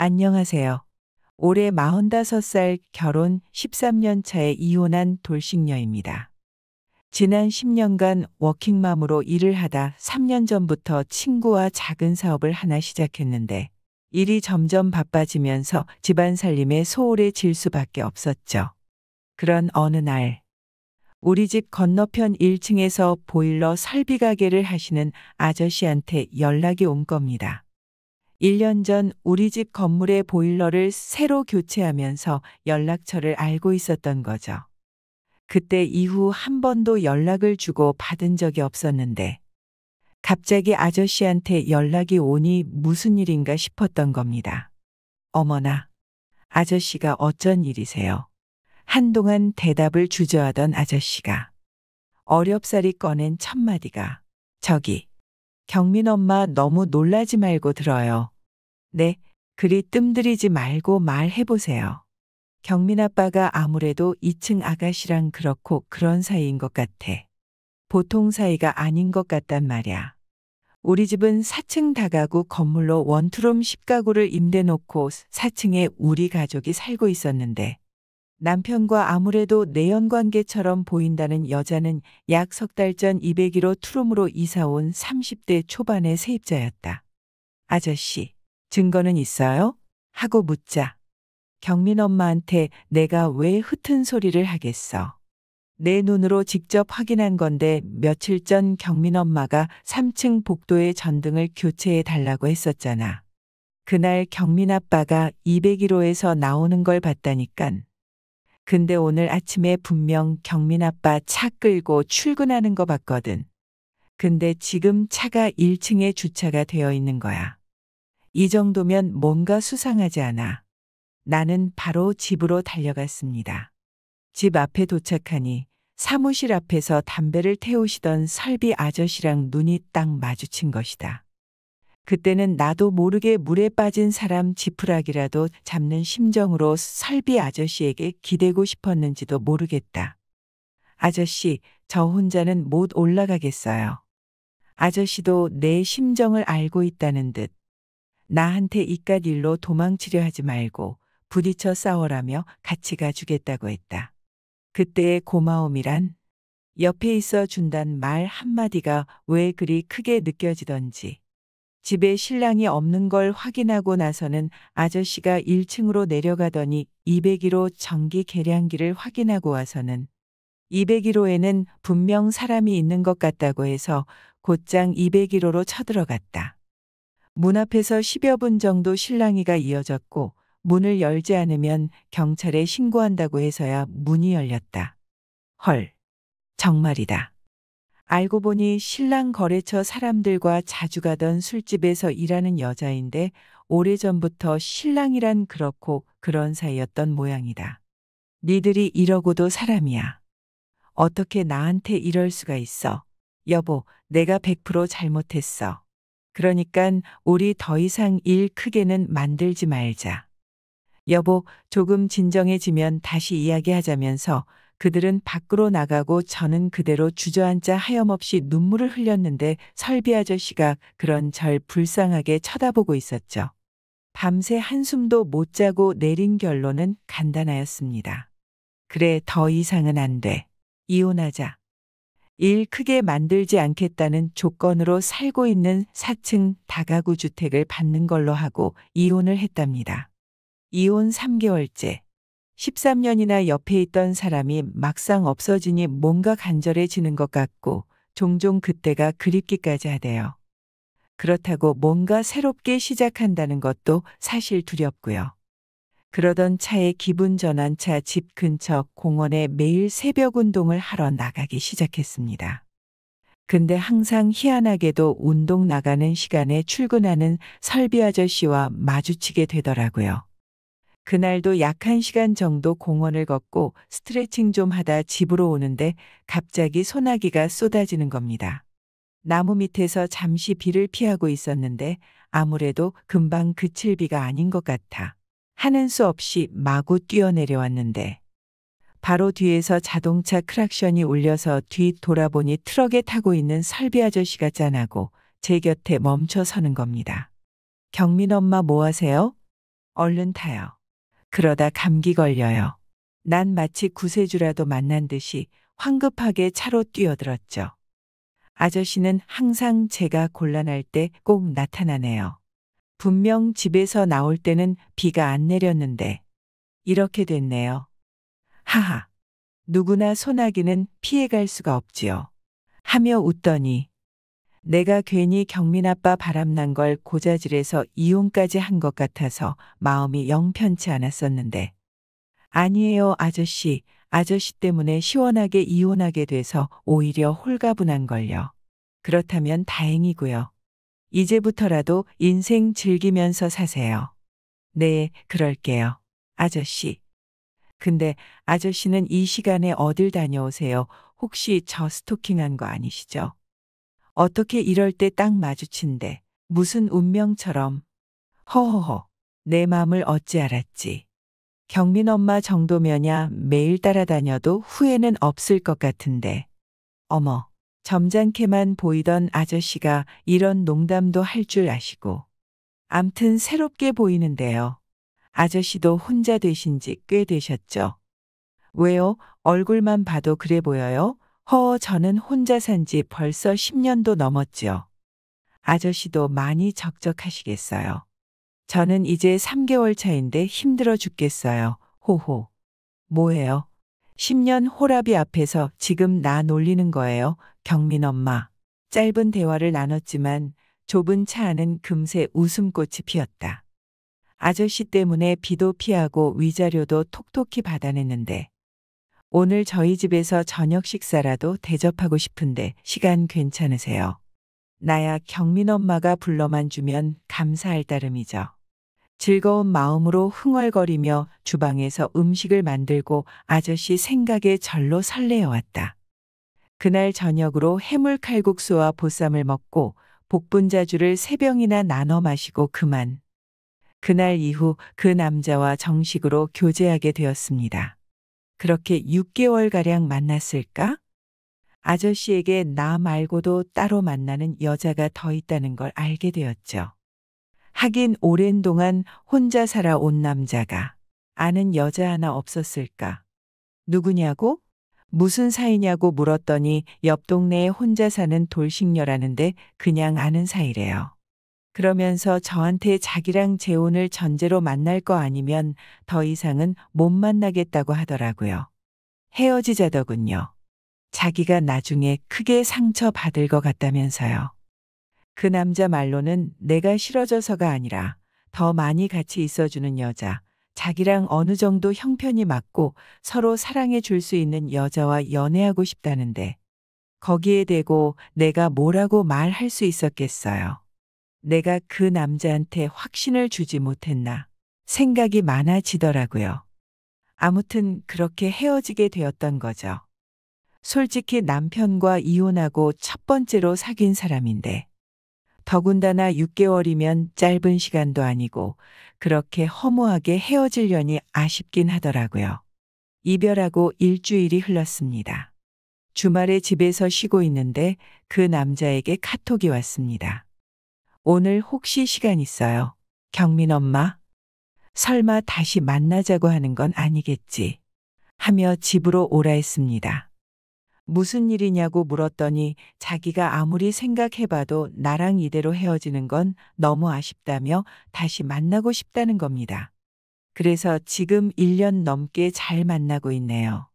안녕하세요. 올해 45살 결혼 13년 차에 이혼한 돌싱녀입니다. 지난 10년간 워킹맘으로 일을 하다 3년 전부터 친구와 작은 사업을 하나 시작했는데 일이 점점 바빠지면서 집안 살림에 소홀해질 수밖에 없었죠. 그런 어느 날 우리 집 건너편 1층에서 보일러 설비 가게를 하시는 아저씨한테 연락이 온 겁니다. 1년 전 우리 집 건물의 보일러를 새로 교체하면서 연락처를 알고 있었던 거죠. 그때 이후 한 번도 연락을 주고 받은 적이 없었는데 갑자기 아저씨한테 연락이 오니 무슨 일인가 싶었던 겁니다. 어머나, 아저씨가 어쩐 일이세요? 한동안 대답을 주저하던 아저씨가 어렵사리 꺼낸 첫 마디가 저기, 경민 엄마 너무 놀라지 말고 들어요. 네, 그리 뜸들이지 말고 말해보세요. 경민 아빠가 아무래도 2층 아가씨랑 그렇고 그런 사이인 것 같아. 보통 사이가 아닌 것 같단 말야. 우리 집은 4층 다가구 건물로 원투룸 10가구를 임대 놓고 4층에 우리 가족이 살고 있었는데 남편과 아무래도 내연관계처럼 보인다는 여자는 약 석 달 전 201호 투룸으로 이사 온 30대 초반의 세입자였다. 아저씨, 증거는 있어요? 하고 묻자. 경민 엄마한테 내가 왜 흩은 소리를 하겠어. 내 눈으로 직접 확인한 건데 며칠 전 경민 엄마가 3층 복도의 전등을 교체해 달라고 했었잖아. 그날 경민 아빠가 201호에서 나오는 걸 봤다니깐. 근데 오늘 아침에 분명 경민 아빠 차 끌고 출근하는 거 봤거든. 근데 지금 차가 1층에 주차가 되어 있는 거야. 이 정도면 뭔가 수상하지 않아. 나는 바로 집으로 달려갔습니다. 집 앞에 도착하니 사무실 앞에서 담배를 태우시던 설비 아저씨랑 눈이 딱 마주친 것이다. 그때는 나도 모르게 물에 빠진 사람 지푸라기라도 잡는 심정으로 설비 아저씨에게 기대고 싶었는지도 모르겠다. 아저씨, 저 혼자는 못 올라가겠어요. 아저씨도 내 심정을 알고 있다는 듯 나한테 이깟 일로 도망치려 하지 말고 부딪혀 싸워라며 같이 가주겠다고 했다. 그때의 고마움이란 옆에 있어 준단 말 한마디가 왜 그리 크게 느껴지던지. 집에 신랑이 없는 걸 확인하고 나서는 아저씨가 1층으로 내려가더니 201호 전기 계량기를 확인하고 와서는 201호에는 분명 사람이 있는 것 같다고 해서 곧장 201호로 쳐들어갔다. 문 앞에서 10여 분 정도 실랑이가 이어졌고 문을 열지 않으면 경찰에 신고한다고 해서야 문이 열렸다. 헐, 정말이다. 알고 보니 신랑 거래처 사람들과 자주 가던 술집에서 일하는 여자인데 오래전부터 신랑이란 그렇고 그런 사이였던 모양이다. 니들이 이러고도 사람이야. 어떻게 나한테 이럴 수가 있어. 여보, 내가 100% 잘못했어. 그러니깐 우리 더 이상 일 크게는 만들지 말자. 여보, 조금 진정해지면 다시 이야기하자면서 그들은 밖으로 나가고 저는 그대로 주저앉아 하염없이 눈물을 흘렸는데 설비 아저씨가 그런 절 불쌍하게 쳐다보고 있었죠. 밤새 한숨도 못 자고 내린 결론은 간단하였습니다. 그래, 더 이상은 안 돼. 이혼하자. 일 크게 만들지 않겠다는 조건으로 살고 있는 4층 다가구 주택을 받는 걸로 하고 이혼을 했답니다. 이혼 3개월째. 13년이나 옆에 있던 사람이 막상 없어지니 뭔가 간절해지는 것 같고 종종 그때가 그립기까지 하대요. 그렇다고 뭔가 새롭게 시작한다는 것도 사실 두렵고요. 그러던 차에 기분 전환차 집 근처 공원에 매일 새벽 운동을 하러 나가기 시작했습니다. 근데 항상 희한하게도 운동 나가는 시간에 출근하는 설비 아저씨와 마주치게 되더라고요. 그날도 약 1시간 정도 공원을 걷고 스트레칭 좀 하다 집으로 오는데 갑자기 소나기가 쏟아지는 겁니다. 나무 밑에서 잠시 비를 피하고 있었는데 아무래도 금방 그칠 비가 아닌 것 같아 하는 수 없이 마구 뛰어내려왔는데 바로 뒤에서 자동차 크락션이 울려서 뒤 돌아보니 트럭에 타고 있는 설비 아저씨가 짠하고 제 곁에 멈춰 서는 겁니다. 경민 엄마 뭐 하세요? 얼른 타요. 그러다 감기 걸려요. 난 마치 구세주라도 만난 듯이 황급하게 차로 뛰어들었죠. 아저씨는 항상 제가 곤란할 때 꼭 나타나네요. 분명 집에서 나올 때는 비가 안 내렸는데 이렇게 됐네요. 하하. 누구나 소나기는 피해갈 수가 없지요. 하며 웃더니 내가 괜히 경민 아빠 바람난 걸 고자질해서 이혼까지 한 것 같아서 마음이 영 편치 않았었는데 아니에요, 아저씨. 아저씨 때문에 시원하게 이혼하게 돼서 오히려 홀가분한 걸요. 그렇다면 다행이고요. 이제부터라도 인생 즐기면서 사세요. 네, 그럴게요. 아저씨. 근데 아저씨는 이 시간에 어딜 다녀오세요? 혹시 저 스토킹한 거 아니시죠? 어떻게 이럴 때 딱 마주친데 무슨 운명처럼. 허허허. 내 마음을 어찌 알았지. 경민 엄마 정도면야 매일 따라다녀도 후회는 없을 것 같은데. 어머, 점잖게만 보이던 아저씨가 이런 농담도 할 줄 아시고. 암튼 새롭게 보이는데요. 아저씨도 혼자 되신 지 꽤 되셨죠? 왜요? 얼굴만 봐도 그래 보여요? 저는 혼자 산지 벌써 10년도 넘었죠. 아저씨도 많이 적적하시겠어요. 저는 이제 3개월 차인데 힘들어 죽겠어요. 호호. 뭐예요? 10년 호라비 앞에서 지금 나 놀리는 거예요. 경민 엄마. 짧은 대화를 나눴지만 좁은 차 안은 금세 웃음꽃이 피었다. 아저씨 때문에 비도 피하고 위자료도 톡톡히 받아냈는데 오늘 저희 집에서 저녁 식사라도 대접하고 싶은데 시간 괜찮으세요? 나야 경민 엄마가 불러만 주면 감사할 따름이죠. 즐거운 마음으로 흥얼거리며 주방에서 음식을 만들고 아저씨 생각에 절로 설레어왔다. 그날 저녁으로 해물칼국수와 보쌈을 먹고 복분자주를 3병이나 나눠 마시고 그만. 그날 이후 그 남자와 정식으로 교제하게 되었습니다. 그렇게 6개월가량 만났을까? 아저씨에게 나 말고도 따로 만나는 여자가 더 있다는 걸 알게 되었죠. 하긴 오랜 동안 혼자 살아온 남자가 아는 여자 하나 없었을까? 누구냐고? 무슨 사이냐고 물었더니 옆 동네에 혼자 사는 돌싱녀라는데 그냥 아는 사이래요. 그러면서 저한테 자기랑 재혼을 전제로 만날 거 아니면 더 이상은 못 만나겠다고 하더라고요. 헤어지자더군요. 자기가 나중에 크게 상처받을 것 같다면서요. 그 남자 말로는 내가 싫어져서가 아니라 더 많이 같이 있어주는 여자, 자기랑 어느 정도 형편이 맞고 서로 사랑해 줄 수 있는 여자와 연애하고 싶다는데 거기에 대고 내가 뭐라고 말할 수 있었겠어요. 내가 그 남자한테 확신을 주지 못했나 생각이 많아지더라고요. 아무튼 그렇게 헤어지게 되었던 거죠. 솔직히 남편과 이혼하고 첫 번째로 사귄 사람인데 더군다나 6개월이면 짧은 시간도 아니고 그렇게 허무하게 헤어지려니 아쉽긴 하더라고요. 이별하고 일주일이 흘렀습니다. 주말에 집에서 쉬고 있는데 그 남자에게 카톡이 왔습니다. 오늘 혹시 시간 있어요? 경민 엄마? 설마 다시 만나자고 하는 건 아니겠지? 하며 집으로 오라 했습니다. 무슨 일이냐고 물었더니 자기가 아무리 생각해봐도 나랑 이대로 헤어지는 건 너무 아쉽다며 다시 만나고 싶다는 겁니다. 그래서 지금 1년 넘게 잘 만나고 있네요.